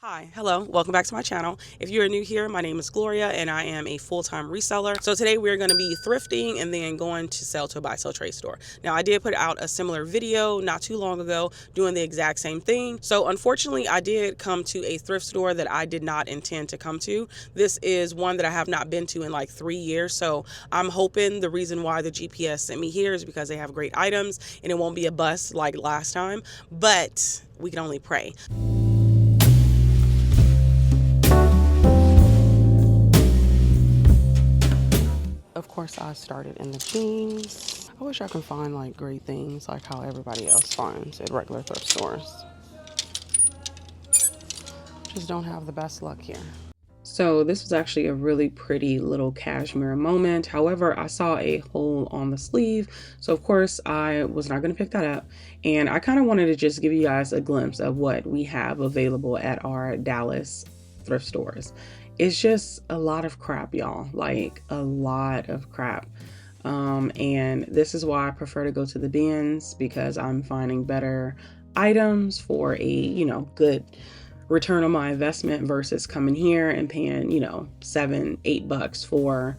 Hi, hello, welcome back to my channel. If you're new here, my name is Gloria and I am a full-time reseller. So today we're going to be thrifting and then going to sell to a buy sell trade store. Now I did put out a similar video not too long ago doing the exact same thing. So unfortunately I did come to a thrift store that I did not intend to come to. This is one that I have not been to in like 3 years. So I'm hoping the reason why the GPS sent me here is because they have great items and it won't be a bust like last time, but we can only pray. Of course, I started in the jeans. I wish I could find like great things like how everybody else finds at regular thrift stores. Just don't have the best luck here. So this was actually a really pretty little cashmere moment. However, I saw a hole on the sleeve. So of course I was not going to pick that up. And I kind of wanted to just give you guys a glimpse of what we have available at our Dallas thrift stores. It's just a lot of crap, y'all, like a lot of crap. And this is why I prefer to go to the bins, because I'm finding better items for a, good return on my investment versus coming here and paying, $7-8 for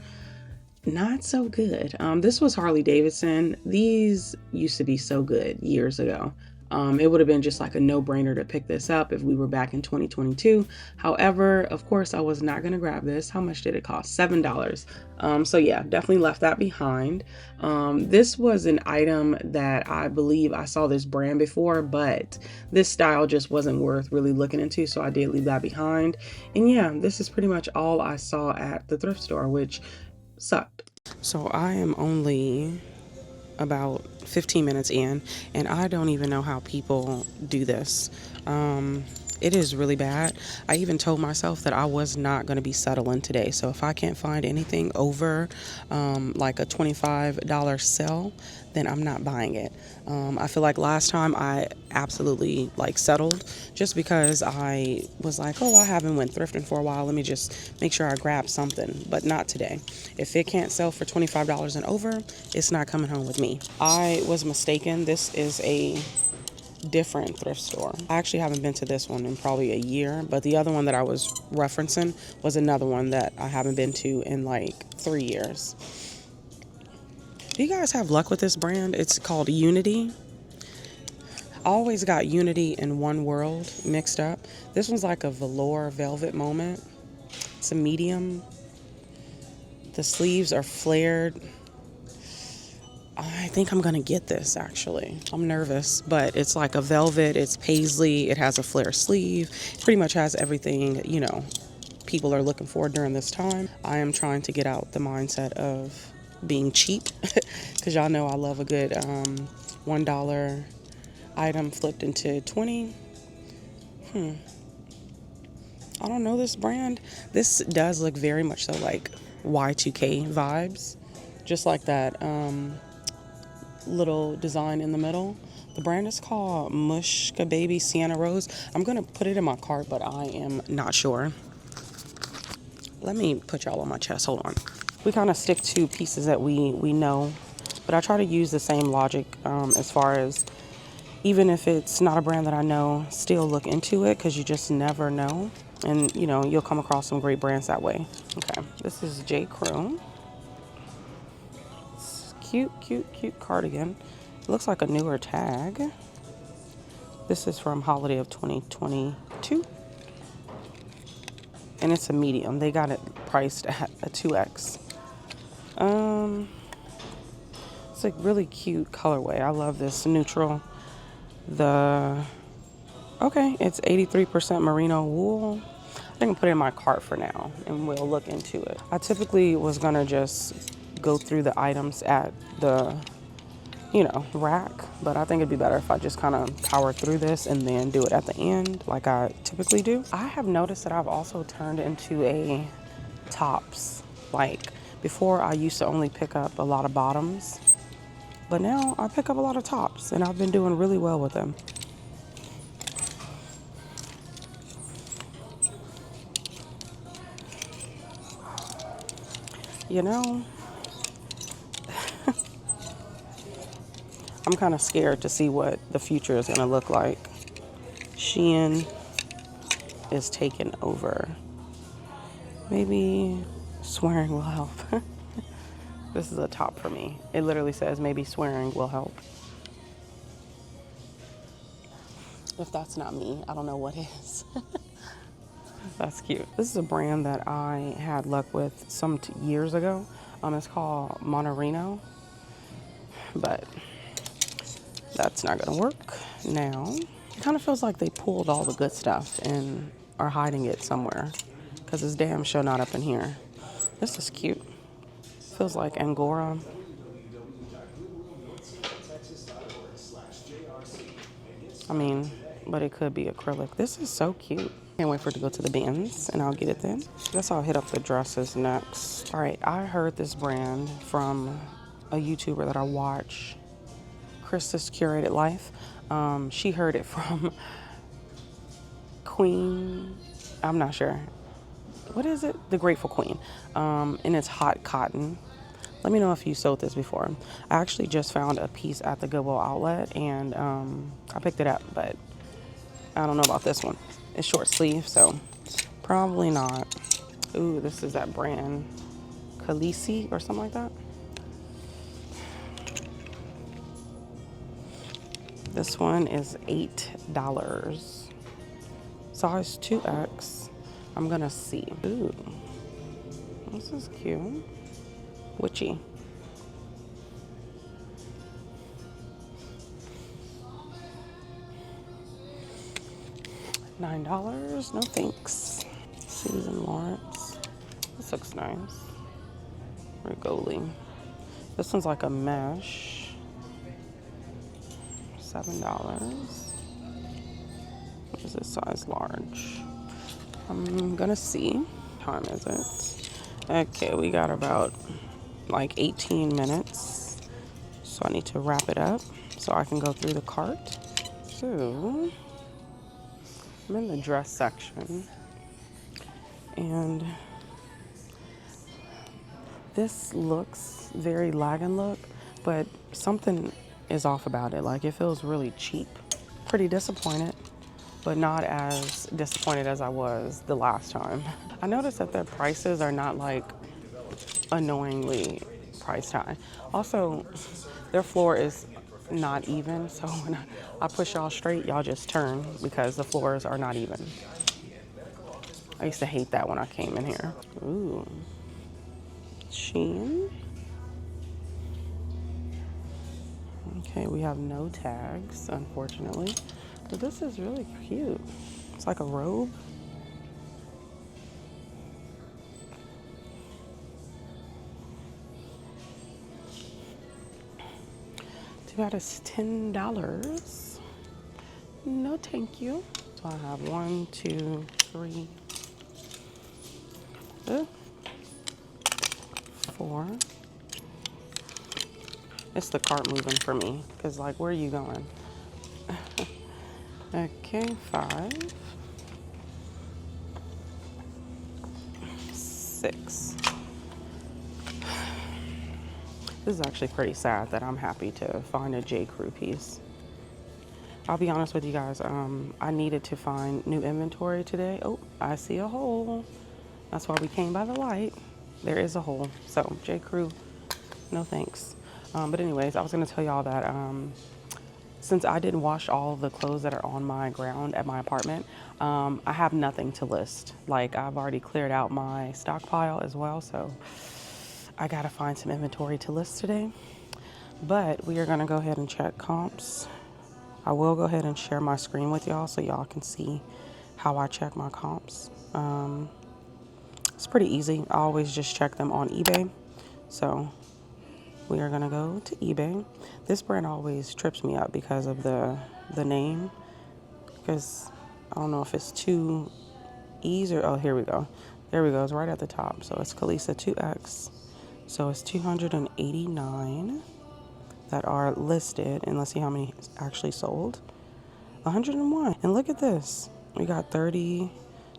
not so good. This was Harley Davidson. These used to be so good years ago. It would have been just like a no-brainer to pick this up if we were back in 2022. However, of course, I was not going to grab this. How much did it cost? $7. So yeah, definitely left that behind. This was an item that I believe I saw this brand before, but this style just wasn't worth really looking into, so I did leave that behind. And yeah, this is pretty much all I saw at the thrift store, which sucked. So I am only about 15 minutes in and I don't even know how people do this. It is really bad. I even told myself that I was not going to be settling today. So if I can't find anything over like a $25 sale, then I'm not buying it. I feel like last time I absolutely settled just because I was like, oh, I haven't went thrifting for a while. Let me just make sure I grab something, but not today. If it can't sell for $25 and over, it's not coming home with me. I was mistaken. This is a different thrift store. I actually haven't been to this one in probably a year, but the other one that I was referencing was another one that I haven't been to in like 3 years. Do you guys have luck with this brand? It's called Unity. I always got Unity and One World mixed up. This one's like a velour velvet moment. It's a medium. The sleeves are flared. I think I'm gonna get this actually. I'm nervous, but it's like a velvet, it's paisley, it has a flare sleeve, pretty much has everything, people are looking for during this time. I am trying to get out the mindset of being cheap because y'all know I love a good $1 item flipped into 20. I don't know this brand. This does look very much so like Y2K vibes, just like that little design in the middle. The brand is called 𝕃𝕀ℕ𝕂 Sienna Rose. I'm gonna put it in my cart, but I am not sure. Let me put y'all on my chest. Hold on. We kind of stick to pieces that we know, but I try to use the same logic as far as even if it's not a brand that I know, still look into it because you just never know, and you'll come across some great brands that way. Okay, this is J. Crew. Cute cardigan. It looks like a newer tag. This is from holiday of 2022. And it's a medium. They got it priced at a 2X. It's like really cute colorway. I love this neutral. Okay, it's 83% merino wool. I think I'll put it in my cart for now and we'll look into it. I typically was gonna just go through the items at the rack, but I think it'd be better if I just kind of power through this and then do it at the end like I typically do. I have noticed that I've also turned into a tops. Like before I used to only pick up a lot of bottoms, but now I pick up a lot of tops and I've been doing really well with them. I'm kind of scared to see what the future is going to look like. Shein. is taken over. Maybe swearing will help. This is a top for me. It literally says maybe swearing will help. If that's not me, I don't know what is. That's cute. This is a brand that I had luck with some years ago. It's called Monorino, but that's not gonna work now. It kind of feels like they pulled all the good stuff and are hiding it somewhere, because it's damn sure not up in here. This is cute. Feels like Angora. I mean, but it could be acrylic. This is so cute. Can't wait for it to go to the bins, and I'll get it then. Guess I'll hit up the dresses next. All right, I heard this brand from a YouTuber that I watch, Krista's Curated Life. She heard it from Queen, I'm not sure. What is it? The Grateful Queen. And it's hot cotton. Let me know if you sewed this before. I actually just found a piece at the Goodwill outlet, and I picked it up, but I don't know about this one. It's short sleeve, so probably not. Ooh, this is that brand, Khaleesi or something like that. This one is $8. Size 2X. I'm gonna see. Ooh, this is cute. Witchy. $9. No thanks. Susan Lawrence. This looks nice. Rigoli. This one's like a mesh. $7. What is this size? Large. I'm gonna see. What time is it? Okay, we got about like 18 minutes. So I need to wrap it up so I can go through the cart. So I'm in the dress section, and this looks very lagging look, but something is off about it. Like, it feels really cheap. Pretty disappointed, but not as disappointed as I was the last time. I noticed that their prices are not like annoyingly priced high. Also, their floor is not even, so when I push y'all straight, y'all just turn because the floors are not even. I used to hate that when I came in here. Ooh, Shein. Okay, we have no tags, unfortunately, but this is really cute. It's like a robe. That is $10. No, thank you. So I have 1, 2, 3, 4. It's the cart moving for me, because like, where are you going? Okay, 5, 6. This is actually pretty sad that I'm happy to find a J.Crew piece. I'll be honest with you guys, I needed to find new inventory today. Oh, I see a hole. That's why we came by the light. There is a hole. So J.Crew, no thanks. But anyways, I was gonna tell y'all that since I didn't wash all the clothes that are on my ground at my apartment, I have nothing to list. Like, I've already cleared out my stockpile as well, so I gotta find some inventory to list today. But we are gonna go ahead and check comps. I will go ahead and share my screen with y'all so y'all can see how I check my comps. It's pretty easy. I always just check them on eBay. So we are gonna go to eBay. This brand always trips me up because of the name. Because I don't know if it's 2 E's or, oh, here we go. There we go, it's right at the top. So it's Khaleesi 2X. So it's 289 that are listed, and let's see how many actually sold. 101. And look at this. We got 30,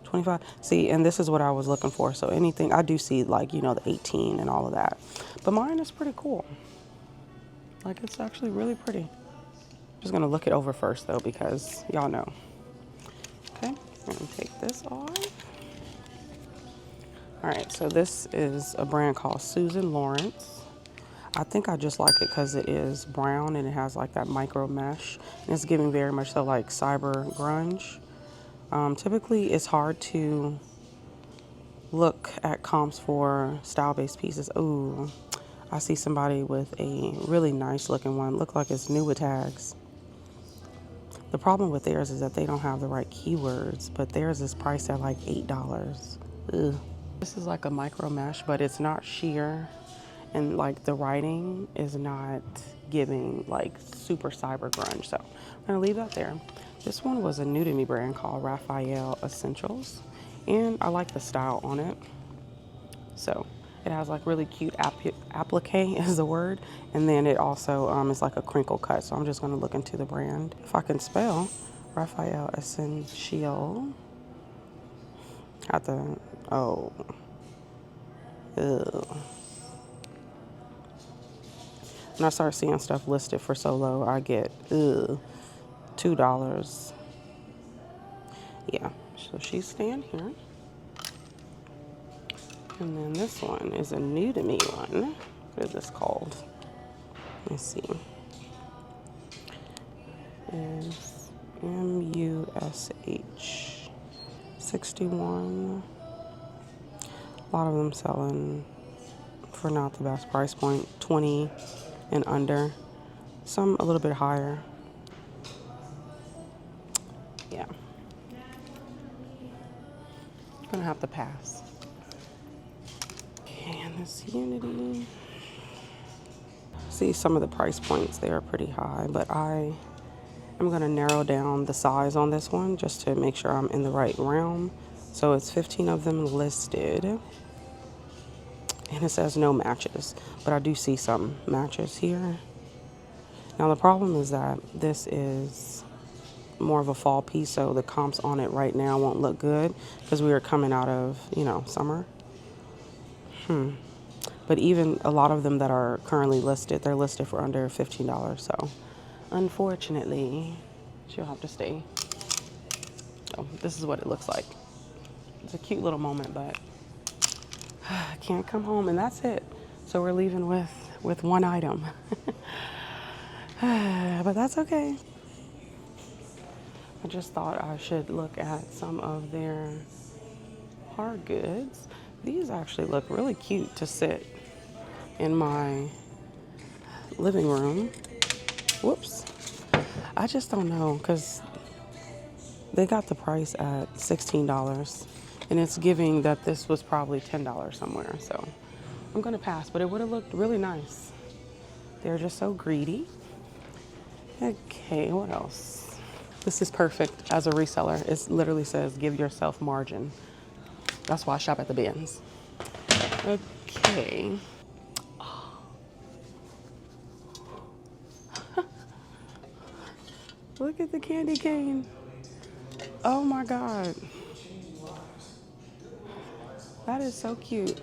25. See, and this is what I was looking for. So anything, I do see, like, you know, the 18 and all of that. But mine is pretty cool. Like, it's actually really pretty. Just gonna look it over first though, because y'all know. Okay, I'm gonna take this off. All right, so this is a brand called Susan Lawrence. I think I just like it because it is brown and it has like that micro mesh. And it's giving very much so like cyber grunge. Typically, it's hard to look at comps for style-based pieces. Ooh, I see somebody with a really nice looking one. Look like it's new with tags. The problem with theirs is that they don't have the right keywords, but theirs is priced at like $8. Ugh. This is like a micro mesh, but it's not sheer, and like the writing is not giving like super cyber grunge. So I'm gonna leave that there. This one was a new to me brand called Raphael Essentials, and I like the style on it. So it has like really cute applique is the word, and then it also is like a crinkle cut. So I'm just gonna look into the brand. If I can spell Raphael Essential. At the oh. Ew. When I start seeing stuff listed for so low, I get $2. Yeah, so she's staying here. And then this one is a new to me one. What is this called? Let's see. It's MUSH 61. A lot of them selling for not the best price point, 20 and under. Some a little bit higher. Yeah. Gonna have to pass. And this Unity. See, some of the price points, they are pretty high, but I am gonna narrow down the size on this one just to make sure I'm in the right realm. So it's 15 of them listed. And it says no matches, but I do see some matches here. Now the problem is that this is more of a fall piece, so the comps on it right now won't look good because we are coming out of, you know, summer. But even a lot of them that are currently listed, they're listed for under $15. So unfortunately, she'll have to stay. So this is what it looks like. It's a cute little moment, but I can't come home, and that's it. So we're leaving with one item. But that's okay. I just thought I should look at some of their hard goods. These actually look really cute to sit in my living room. Whoops. I just don't know, because they got the price at $16, and it's giving that this was probably $10 somewhere. So I'm gonna pass, but it would have looked really nice. They're just so greedy. Okay, what else? This is perfect as a reseller. It literally says, give yourself margin. That's why I shop at the bins. Okay. Look at the candy cane. Oh my God. That is so cute.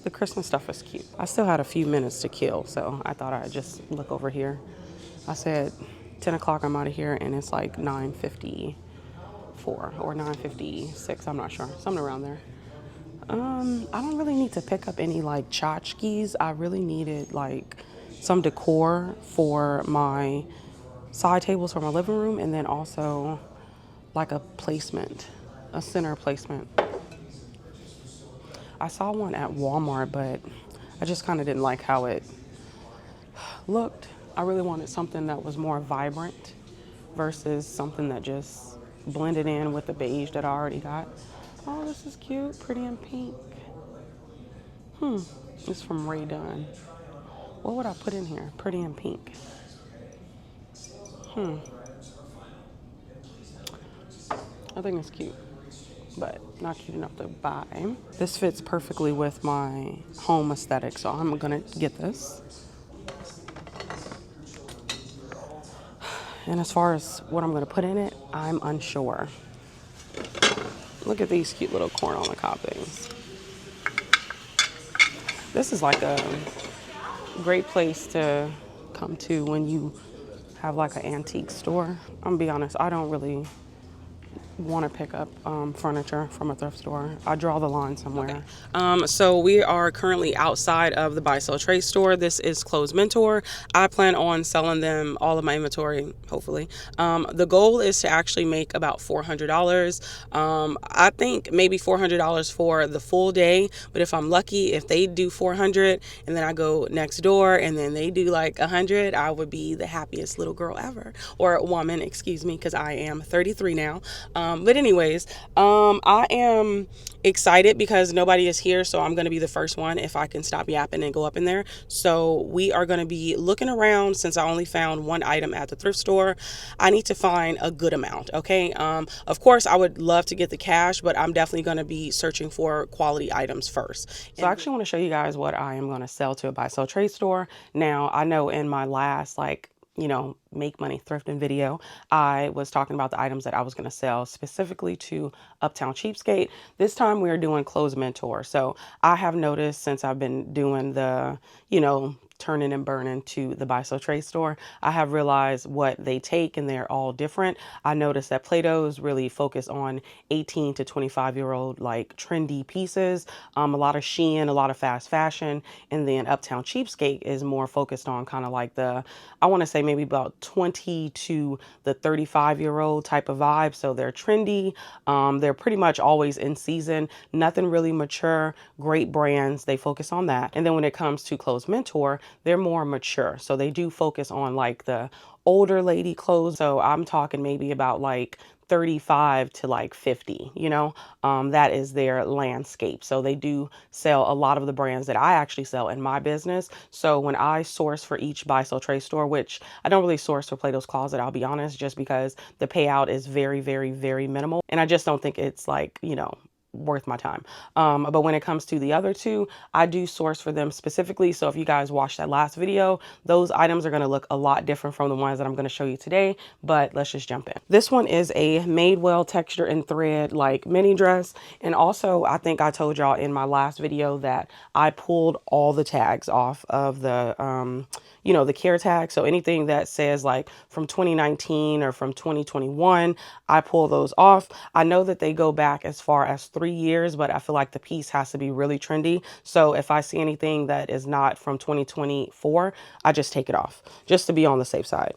The Christmas stuff is cute. I still had a few minutes to kill, so I thought I'd just look over here. I said 10 o'clock I'm out of here, and it's like 9:54 or 9:56, I'm not sure, something around there. I don't really need to pick up any like tchotchkes. I really needed like some decor for my side tables for my living room, and then also like a placement, a center placement. I saw one at Walmart, but I just kind of didn't like how it looked. I really wanted something that was more vibrant versus something that just blended in with the beige that I already got. Oh, this is cute, pretty in pink. It's from Ray Dunn. What would I put in here? Pretty in pink. I think it's cute, but not cute enough to buy. This fits perfectly with my home aesthetic, so I'm gonna get this. And as far as what I'm gonna put in it, I'm unsure. Look at these cute little corn on the cob things. This is like a great place to come to when you have like an antique store. I'm gonna be honest, I don't really want to pick up furniture from a thrift store. I draw the line somewhere. Okay. So we are currently outside of the buy sell trade store. This is Clothes Mentor. I plan on selling them all of my inventory, hopefully. The goal is to actually make about $400. I think maybe $400 for the full day, but if I'm lucky, if they do 400 and then I go next door and then they do like 100, I would be the happiest little girl ever, or woman, excuse me, because I am 33 now. But anyways, I am excited because nobody is here, so I'm going to be the first one if I can stop yapping and go up in there. So we are going to be looking around. Since I only found one item at the thrift store, I need to find a good amount. Okay. Of course, I would love to get the cash, but I'm definitely going to be searching for quality items first. So I actually want to show you guys what I am going to sell to a buy sell trade store. Now, I know in my last make money thrifting video, I was talking about the items that I was going to sell specifically to Uptown Cheapskate. This time we are doing Clothes Mentor. So I have noticed since I've been doing the, turning and burning to the buy sell trade store, I have realized what they take, and they're all different. I noticed that Plato's really focus on 18 to 25-year-old like trendy pieces, a lot of Shein, a lot of fast fashion, and then Uptown Cheapskate is more focused on kind of like I want to say maybe about 20 to the 35-year-old type of vibe. So they're trendy. They're pretty much always in season, nothing really mature, great brands. They focus on that. And then when it comes to Clothes Mentor, they're more mature. So they do focus on like the older lady clothes. So I'm talking maybe about like 35 to like 50, that is their landscape. So they do sell a lot of the brands that I actually sell in my business. So when I source for each buy sell trade store, which I don't really source for Plato's Closet, I'll be honest, just because the payout is very, very, very minimal. And I just don't think it's like, worth my time. But when it comes to the other two, I do source for them specifically. So if you guys watched that last video, those items are going to look a lot different from the ones that I'm going to show you today, but let's just jump in. This one is a Madewell texture and thread like mini dress. And also I think I told y'all in my last video that I pulled all the tags off of the, the care tag. So anything that says like from 2019 or from 2021, I pull those off. I know that they go back as far as 3 years, but I feel like the piece has to be really trendy. So if I see anything that is not from 2024, I just take it off just to be on the safe side.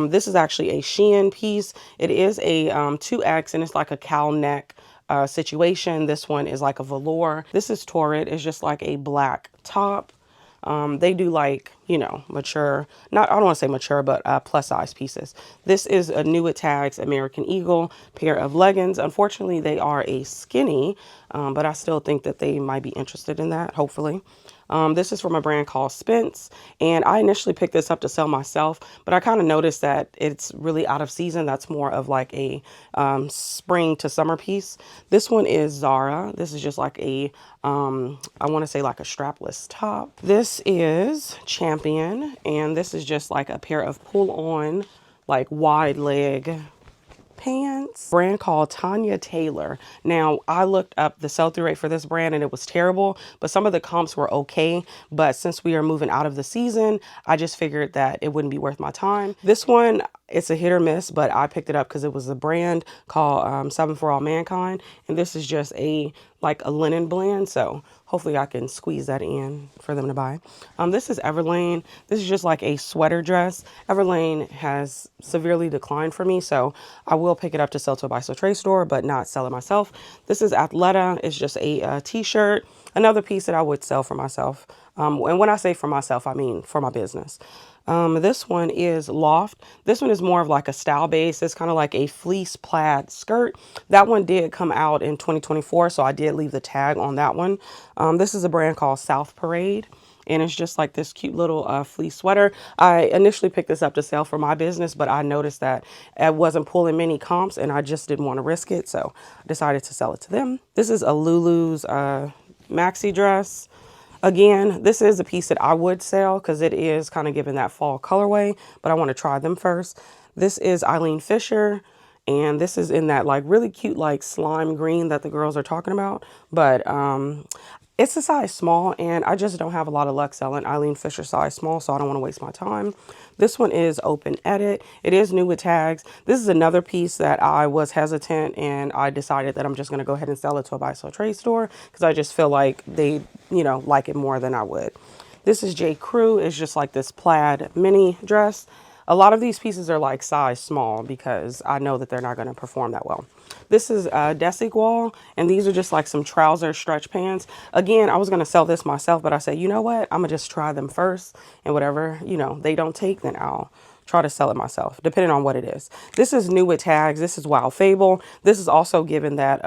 This is actually a Shein piece. It is a 2X and it's like a cowl neck situation. This one is like a velour. This is Torrid. It's just like a black top. They do like, mature, I don't want to say mature, but plus size pieces. This is a New It Tags American Eagle pair of leggings. Unfortunately, they are a skinny, but I still think that they might be interested in that, hopefully. This is from a brand called Spence, and I initially picked this up to sell myself, but I kind of noticed that it's really out of season. That's more of like a spring to summer piece. This one is Zara. This is just like a, I want to say like a strapless top. This is Champion, and this is just like a pair of pull-on, like wide leg pants. Brand called Tanya Taylor. Now I looked up the sell-through rate for this brand and it was terrible, but some of the comps were okay. But since we are moving out of the season, I just figured that it wouldn't be worth my time. This one, it's a hit or miss, but I picked it up because it was a brand called 7 for All Mankind, and this is just a linen blend, so hopefully I can squeeze that in for them to buy. This is Everlane. This is just like a sweater dress. Everlane has severely declined for me, so I will pick it up to sell to a buy sell trade store, but not sell it myself. This is Athleta. It's just a t-shirt, another piece that I would sell for myself. And when I say for myself, I mean for my business. This one is Loft. This one is more of like a style base. It's kind of like a fleece plaid skirt. That one did come out in 2024, so I did leave the tag on that one. This is a brand called South Parade, and it's just like this cute little fleece sweater. I initially picked this up to sell for my business, but I noticed that I wasn't pulling many comps and I just didn't want to risk it, so I decided to sell it to them. This is a Lulu's maxi dress. Again, this is a piece that I would sell because it is kind of giving that fall colorway, but I want to try them first. This is Eileen Fisher, and this is in that like really cute like slime green that the girls are talking about. But It's a size small, and I just don't have a lot of luck selling Eileen Fisher size small, so I don't want to waste my time. This one is open edit. It is new with tags. This is another piece that I was hesitant, and I decided that I'm just going to go ahead and sell it to a buy sell trade store because I just feel like they, like it more than I would. This is 𝕃𝕂. It's just like this plaid mini dress. A lot of these pieces are like size small because I know that they're not going to perform that well. This is 𝕃𝕂𝕂, and these are just like some trouser stretch pants. Again, I was going to sell this myself, but I said, you know what? I'm going to just try them first, and whatever, they don't take, then I'll try to sell it myself, depending on what it is. This is new with tags. This is Wild Fable. This is also given that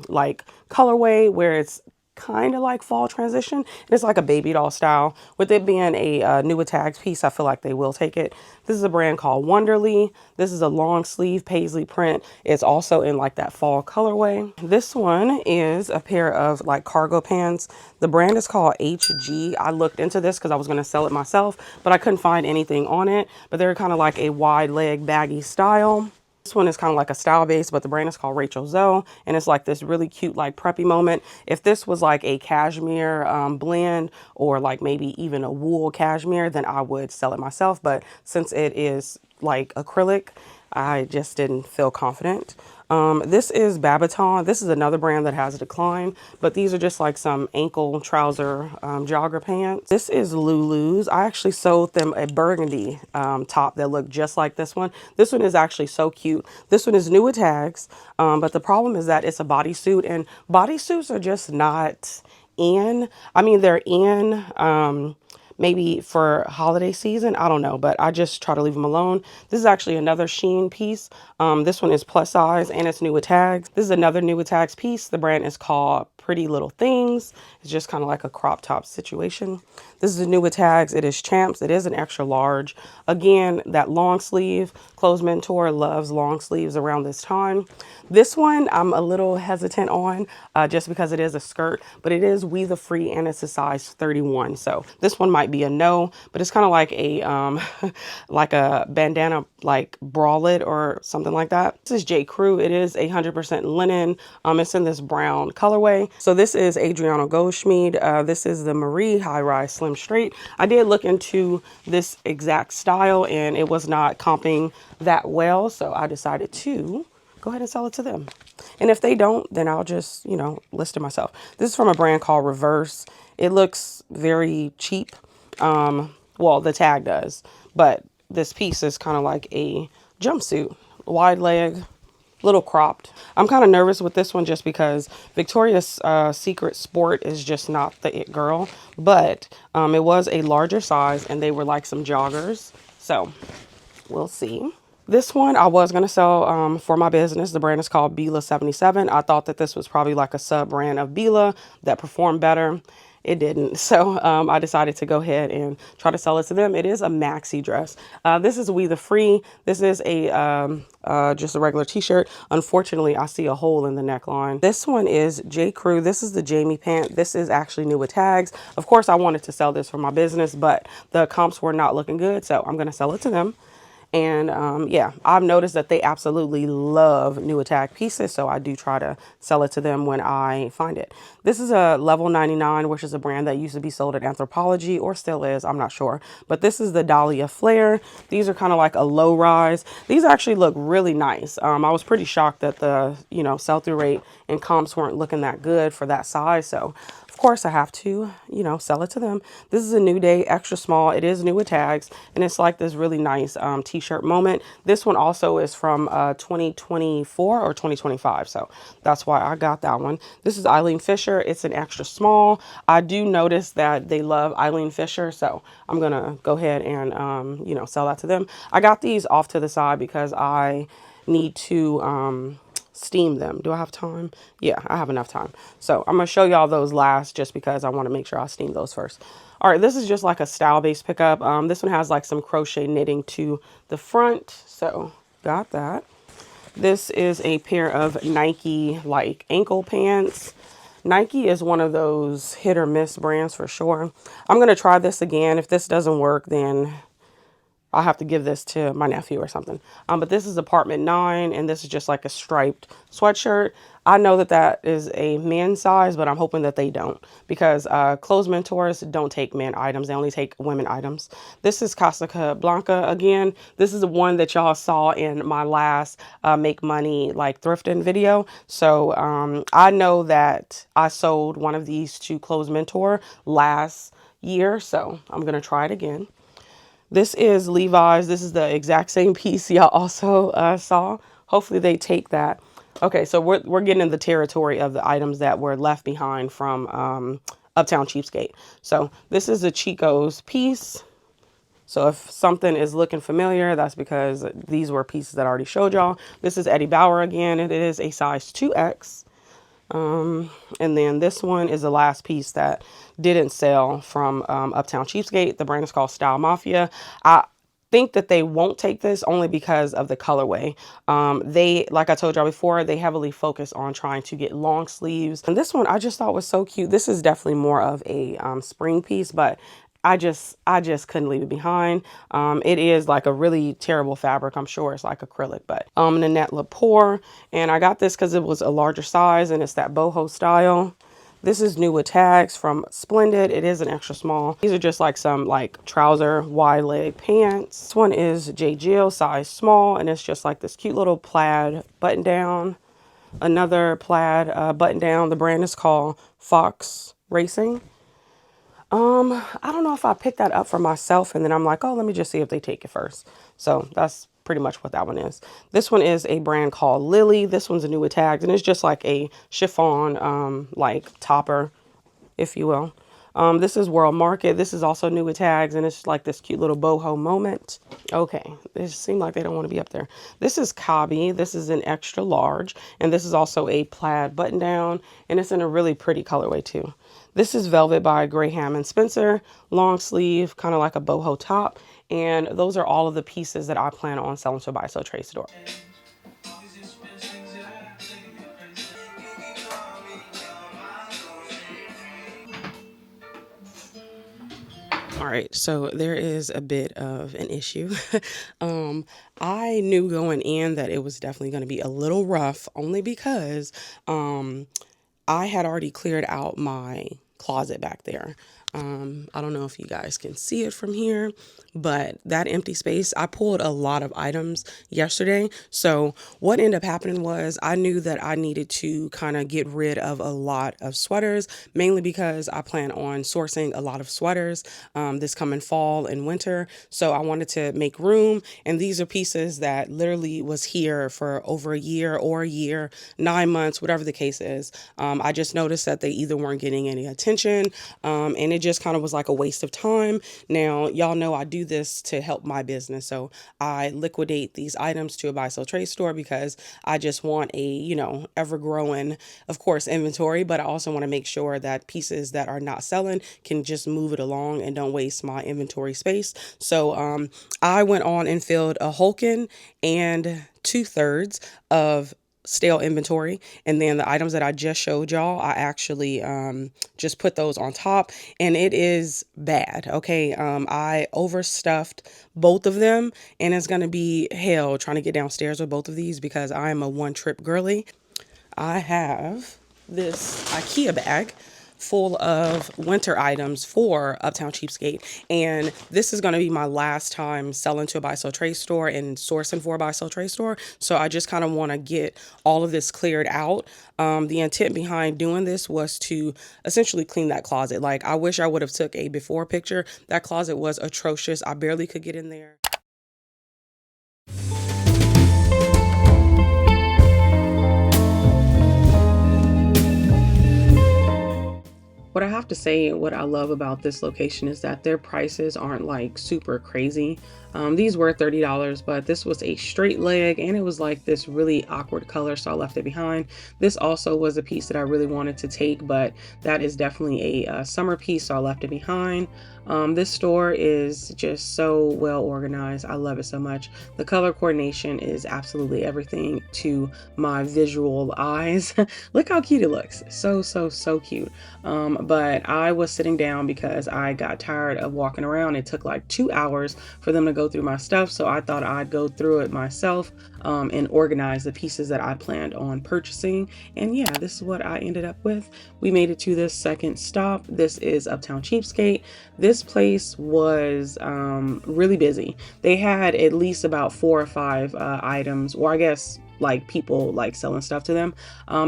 like colorway where it's kind of like fall transition. It's like a baby doll style. With it being a new with tags piece, I feel like they will take it. This is a brand called Wonderly. This is a long sleeve paisley print. It's also in like that fall colorway. This one is a pair of like cargo pants. The brand is called HG. I looked into this because I was going to sell it myself, but I couldn't find anything on it. But they're kind of like a wide leg baggy style. This one is kind of like a style base, but the brand is called Rachel Zoe, and it's like this really cute, like preppy moment. If this was like a cashmere blend or like maybe even a wool cashmere, then I would sell it myself. But since it is like acrylic, I just didn't feel confident. This is 𝕃𝕀ℕ𝕂. This is another brand that has a decline, but these are just like some ankle trouser jogger pants. This is Lulu's. I actually sold them a burgundy top that looked just like this one. This one is actually so cute. This one is new with tags, but the problem is that it's a bodysuit, and bodysuits are just not in. I mean, they're in. Maybe for holiday season, I don't know, but I just try to leave them alone. This is actually another Shein piece. This one is plus size and it's new with tags. This is another new with tags piece. The brand is called Pretty Little Things. It's just kind of like a crop top situation. This is a new with tags. It is Champs. It is an extra large. Again, that long sleeve. Clothes Mentor loves long sleeves around this time. This one I'm a little hesitant on just because it is a skirt, but it is We the Free and it's a size 31. So this one might be a no, but it's kind of like a like a bandana like bralette or something like that. This is 𝕃𝕂. It is 100% linen. It's in this brown colorway. So this is Adriano Goldschmied. This is the Marie High Rise Slim Straight. I did look into this exact style and it was not comping that well, so I decided to go ahead and sell it to them. And if they don't, then I'll just, list it myself. This is from a brand called Reverse. It looks very cheap. Well, the tag does, but this piece is kind of like a jumpsuit, wide leg, little cropped. I'm kind of nervous with this one just because Victoria's Secret Sport is just not the it girl, but it was a larger size and they were like some joggers. So we'll see. This one I was going to sell for my business. The brand is called 𝕃𝕀ℕ77. I thought that this was probably like a sub brand of 𝕃𝕀ℕ that performed better. It didn't. So I decided to go ahead and try to sell it to them. It is a maxi dress. This is We the Free. This is a just a regular t-shirt. Unfortunately, I see a hole in the neckline. This one is 𝕃𝕂. This is the Jamie pant. This is actually new with tags. Of course, I wanted to sell this for my business, but the comps were not looking good. So I'm going to sell it to them. And yeah, I've noticed that they absolutely love new attack pieces. So I do try to sell it to them when I find it. This is a Level 99, which is a brand that used to be sold at Anthropologie or still is. I'm not sure. But this is the Dahlia Flare. These are kind of like a low rise. These actually look really nice. I was pretty shocked that the, sell-through rate and comps weren't looking that good for that size. So of course I have to, sell it to them. This is a New Day extra small. It is new with tags and it's like this really nice t-shirt moment. This one also is from 2024 or 2025. So that's why I got that one. This is Eileen Fisher. It's an extra small. I do notice that they love Eileen Fisher. So I'm going to go ahead and, sell that to them. I got these off to the side because I need to, steam them. Do I have time? Yeah, I have enough time. So I'm going to show y'all those last just because I want to make sure I steam those first. All right, this is just like a style-based pickup. This one has like some crochet knitting to the front. So got that. This is a pair of Nike like ankle pants. Nike is one of those hit or miss brands for sure. I'm going to try this again. If this doesn't work, then I'll have to give this to my nephew or something. But this is apartment 9, and this is just like a striped sweatshirt. I know that that is a men's size, but I'm hoping that they don't, because clothes mentors don't take men items. They only take women items. This is Casablanca again. This is the one that y'all saw in my last make money like thrifting video. So I know that I sold one of these to Clothes Mentor last year, so I'm gonna try it again. This is Levi's. This is the exact same piece y'all also saw. Hopefully they take that. Okay, so we're getting in the territory of the items that were left behind from Uptown Cheapskate. So this is a Chico's piece. So if something is looking familiar, that's because these were pieces that I already showed y'all. This is Eddie Bauer again. It is a size 2X. And then this one is the last piece that didn't sell from Uptown Cheapskate. The brand is called Style Mafia. I think that they won't take this only because of the colorway. They, like I told y'all before, they heavily focus on trying to get long sleeves. And this one I just thought was so cute. This is definitely more of a spring piece, but I just couldn't leave it behind. It is like a really terrible fabric. I'm sure it's like acrylic, but Nanette Lepore. And I got this because it was a larger size and it's that boho style. This is new with tags from Splendid. It is an extra small. These are just like some like trouser wide leg pants. This one is J. Jill size small, and it's just like this cute little plaid button down. Another plaid button down. The brand is called Fox Racing. I don't know if I picked that up for myself and then I'm like, oh, let me just see if they take it first. So that's pretty much what that one is. This one is a brand called Lily. This one's a new with tags, and it's just like a chiffon, like topper, if you will. This is World Market. This is also new with tags, and it's like this cute little boho moment. Okay, it seems like they don't want to be up there. This is Cobby. This is an extra large, and this is also a plaid button down, and it's in a really pretty colorway too. This is Velvet by Graham and Spencer, long sleeve, kind of like a boho top, and those are all of the pieces that I plan on selling to a buy sell trade store. All right, so there is a bit of an issue. I knew going in that it was definitely going to be a little rough, only because I had already cleared out my closet back there. I don't know if you guys can see it from here, but that empty space, I pulled a lot of items yesterday. So what ended up happening was I knew that I needed to kind of get rid of a lot of sweaters, mainly because I plan on sourcing a lot of sweaters this coming fall and winter. So I wanted to make room. And these are pieces that literally was here for over a year or a year, 9 months, whatever the case is. I just noticed that they either weren't getting any attention, and it just kind of was like a waste of time. Now, y'all know I do this to help my business. So I liquidate these items to a buy sell trade store because I just want a, you know, ever growing, of course, inventory, but I also want to make sure that pieces that are not selling can just move it along and don't waste my inventory space. So I went on and filled a Hulken and 2/3 of stale inventory, and then the items that I just showed y'all, I actually just put those on top, and it is bad. Okay, I overstuffed both of them, and it's gonna be hell trying to get downstairs with both of these because I am a one trip girly. I have this IKEA bag full of winter items for Uptown Cheapskate, and this is going to be my last time selling to a buy sell trade store and sourcing for a buy sell trade store. So I just kind of want to get all of this cleared out. The intent behind doing this was to essentially clean that closet. Like, I wish I would have took a before picture. That closet was atrocious. I barely could get in there. What I have to say, what I love about this location is that their prices aren't like super crazy. These were $30, but this was a straight leg and it was like this really awkward color, so I left it behind. This also was a piece that I really wanted to take, but that is definitely a summer piece, so I left it behind. This store is just so well organized. I love it so much. The color coordination is absolutely everything to my visual eyes. Look how cute it looks. So cute. But I was sitting down because I got tired of walking around. It took like 2 hours for them to go go through my stuff, so I thought I'd go through it myself and organize the pieces that I planned on purchasing. And yeah, this is what I ended up with. We made it to this second stop. This is Uptown Cheapskate. This place was really busy. They had at least about 4 or 5 items, or I guess like people like selling stuff to them.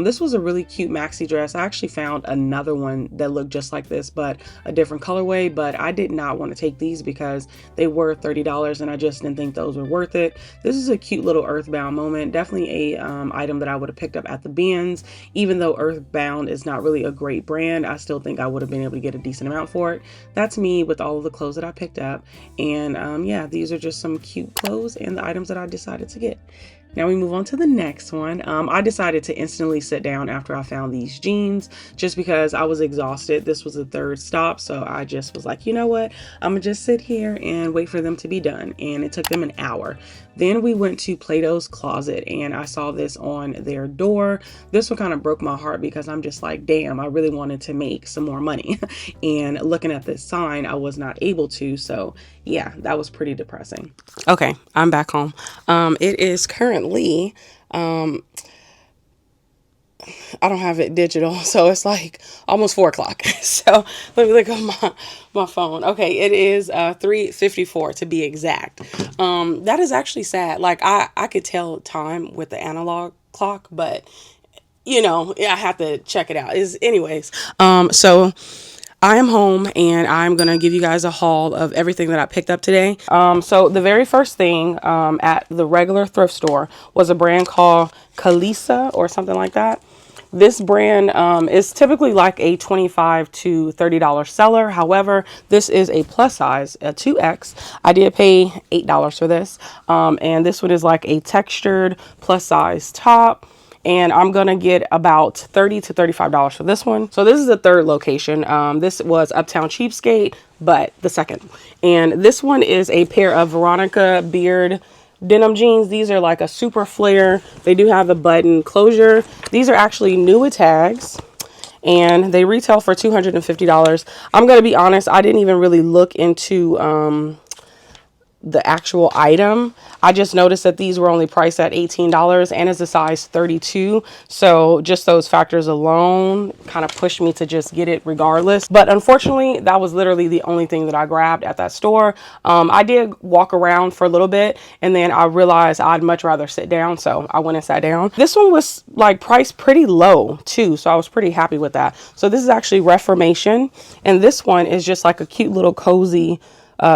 This was a really cute maxi dress. I actually found another one that looked just like this, but a different colorway, but I did not want to take these because they were $30 and I just didn't think those were worth it. This is a cute little Earthbound moment. Definitely a item that I would have picked up at the bins. Even though Earthbound is not really a great brand, I still think I would have been able to get a decent amount for it. That's me with all of the clothes that I picked up. And yeah, these are just some cute clothes and the items that I decided to get. Now we move on to the next one. I decided to instantly sit down after I found these jeans just because I was exhausted. This was the third stop, so I just was like, you know what? I'm gonna just sit here and wait for them to be done. And it took them an hour. Then we went to Plato's Closet and I saw this on their door. This one kind of broke my heart because I'm just like, damn, I really wanted to make some more money. And looking at this sign, I was not able to. So yeah, that was pretty depressing. Okay, I'm back home. It is currently, I don't have it digital, so it's like almost 4 o'clock. So let me look on my phone. Okay, it is 3:54 to be exact. That is actually sad. Like I could tell time with the analog clock, but you know, I have to check it out. So I am home and I'm going to give you guys a haul of everything that I picked up today. So the very first thing at the regular thrift store was a brand called Kalisa or something like that. This brand is typically like a $25 to $30 seller. However, this is a plus size, a 2X. I did pay $8 for this. And this one is like a textured plus size top. And I'm going to get about $30 to $35 for this one. So this is the third location. This was Uptown Cheapskate, but the second. And this one is a pair of Veronica Beard denim jeans. These are like a super flare. They do have a button closure. These are actually new tags and they retail for $250. I'm going to be honest, I didn't even really look into the actual item. I just noticed that these were only priced at $18 and is a size 32. So just those factors alone kind of pushed me to just get it regardless. But unfortunately, that was literally the only thing that I grabbed at that store. I did walk around for a little bit and then I realized I'd much rather sit down. So I went and sat down. This one was like priced pretty low too. So I was pretty happy with that. So this is actually Reformation. And this one is just like a cute little cozy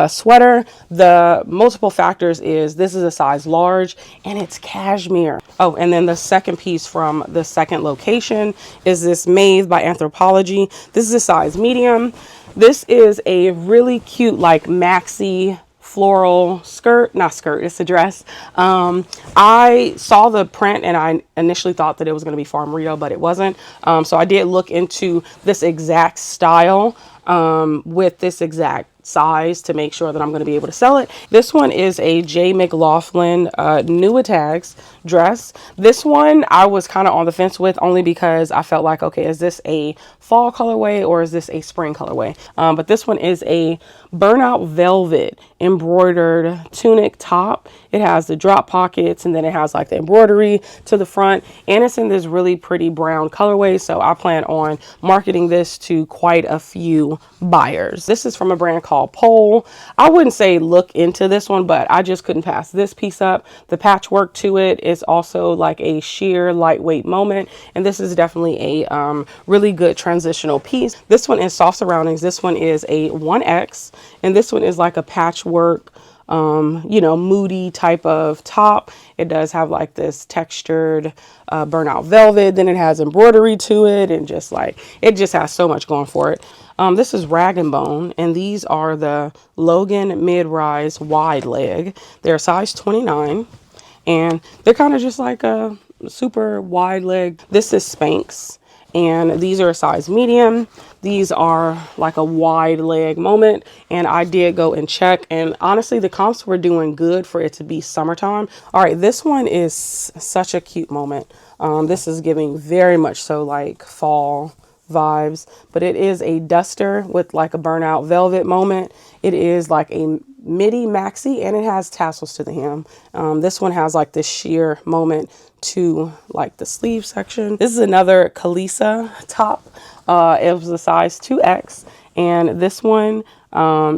sweater. The multiple factors is this is a size large and it's cashmere. Oh, and then the second piece from the second location is this Made by Anthropology. This is a size medium. This is a really cute like maxi floral skirt, not skirt, it's a dress. I saw the print and I initially thought that it was going to be Farmerito, but it wasn't. So I did look into this exact style with this exact size to make sure that I'm going to be able to sell it. This one is a J. McLaughlin new tags dress. This one I was kind of on the fence with only because I felt like, okay, is this a fall colorway or is this a spring colorway? But this one is a burnout velvet embroidered tunic top. It has the drop pockets and then it has like the embroidery to the front and it's in this really pretty brown colorway. So I plan on marketing this to quite a few buyers. This is from a brand called Pole. I wouldn't say look into this one, but I just couldn't pass this piece up. The patchwork to it is also like a sheer lightweight moment. And this is definitely a really good transitional piece. This one is soft surroundings. This one is a 1X and this one is like a patchwork you know, moody type of top. It does have like this textured burnout velvet. Then it has embroidery to it and just like, it just has so much going for it. This is Rag & Bone and these are the Logan mid-rise wide leg. They're size 29 and they're kind of just like a super wide leg. This is Spanx and these are a size medium. These are like a wide leg moment and I did go and check and honestly the comps were doing good for it to be summertime. All right, this one is such a cute moment. This is giving very much so like fall vibes, but it is a duster with like a burnout velvet moment. It is like a midi maxi, and it has tassels to the hem. This one has like this sheer moment to like the sleeve section. This is another Kalisa top. It was a size 2X, and this one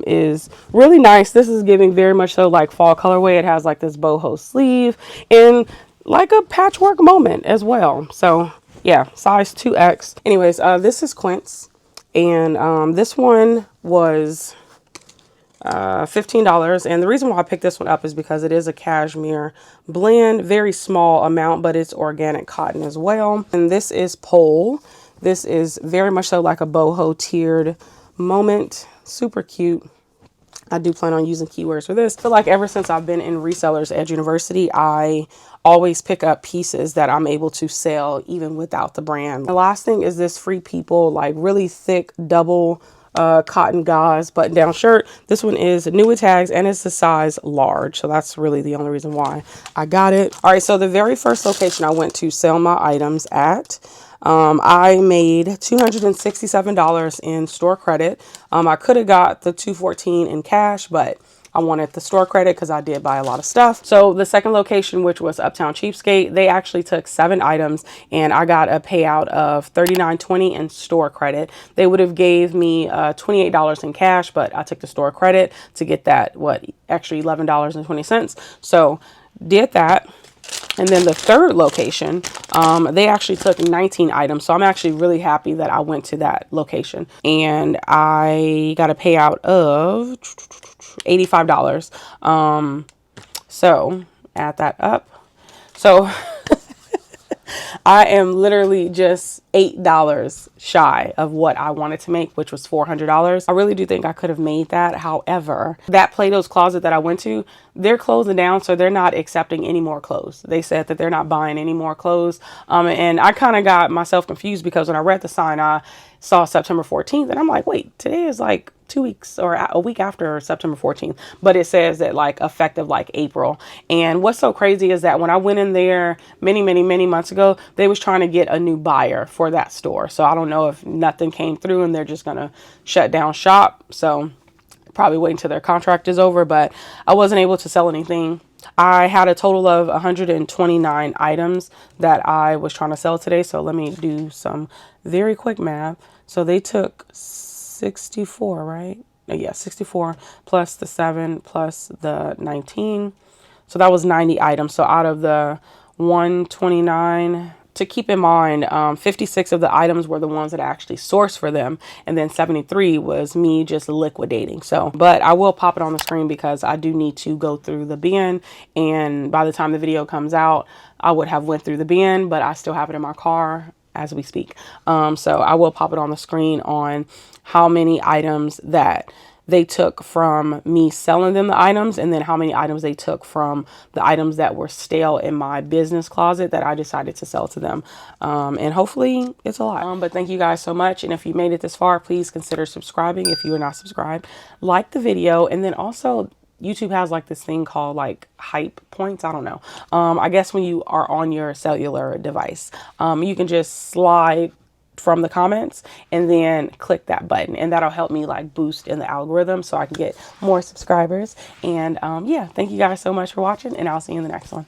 is really nice. This is giving very much so like fall colorway. It has like this boho sleeve and like a patchwork moment as well. So yeah, size 2X. Anyways, this is Quince, and this one was $15. And the reason why I picked this one up is because it is a cashmere blend, very small amount, but it's organic cotton as well. And this is Pole. This is very much so like a boho tiered moment. Super cute. I do plan on using keywords for this. I feel like ever since I've been in resellers at university, I always pick up pieces that I'm able to sell even without the brand. The last thing is this Free People, like really thick double cotton gauze button down shirt. This one is new with tags and it's the size large. So that's really the only reason why I got it. All right. So the very first location I went to sell my items at, I made $267 in store credit. I could have got the $214 in cash, but I wanted the store credit because I did buy a lot of stuff. So the second location, which was Uptown Cheapskate, they actually took 7 items and I got a payout of $39.20 in store credit. They would have gave me $28 in cash, but I took the store credit to get that, actually $11.20. So did that. And then the third location, they actually took 19 items. So I'm actually really happy that I went to that location. And I got a payout of $85. So add that up. So I am literally just $8 shy of what I wanted to make, which was $400. I really do think I could have made that. However, that Plato's Closet that I went to, they're closing down, so they're not accepting any more clothes. They said that they're not buying any more clothes. And I kind of got myself confused because when I read the sign, I saw September 14th and I'm like, wait, today is like 2 weeks or a week after September 14th, but it says that like effective like April. And what's so crazy is that when I went in there many months ago, they was trying to get a new buyer for that store. So I don't know if nothing came through and they're just gonna shut down shop. So probably wait until their contract is over, but I wasn't able to sell anything. I had a total of 129 items that I was trying to sell today. So let me do some very quick math. So they took 64, right? Yeah, 64 plus the 7 plus the 19. So that was 90 items. So out of the 129, to keep in mind, 56 of the items were the ones that I actually sourced for them. And then 73 was me just liquidating. So, but I will pop it on the screen because I do need to go through the bin. And by the time the video comes out, I would have went through the bin, but I still have it in my car as we speak. So I will pop it on the screen on how many items that they took from me selling them the items, and then how many items they took from the items that were stale in my business closet that I decided to sell to them. And hopefully it's a lot. But thank you guys so much. And if you made it this far, please consider subscribing if you are not subscribed. Like the video, and then also YouTube has like this thing called like hype points. I don't know. I guess when you are on your cellular device, you can just slide from the comments and then click that button, and that'll help me like boost in the algorithm so I can get more subscribers. And yeah, thank you guys so much for watching, and I'll see you in the next one.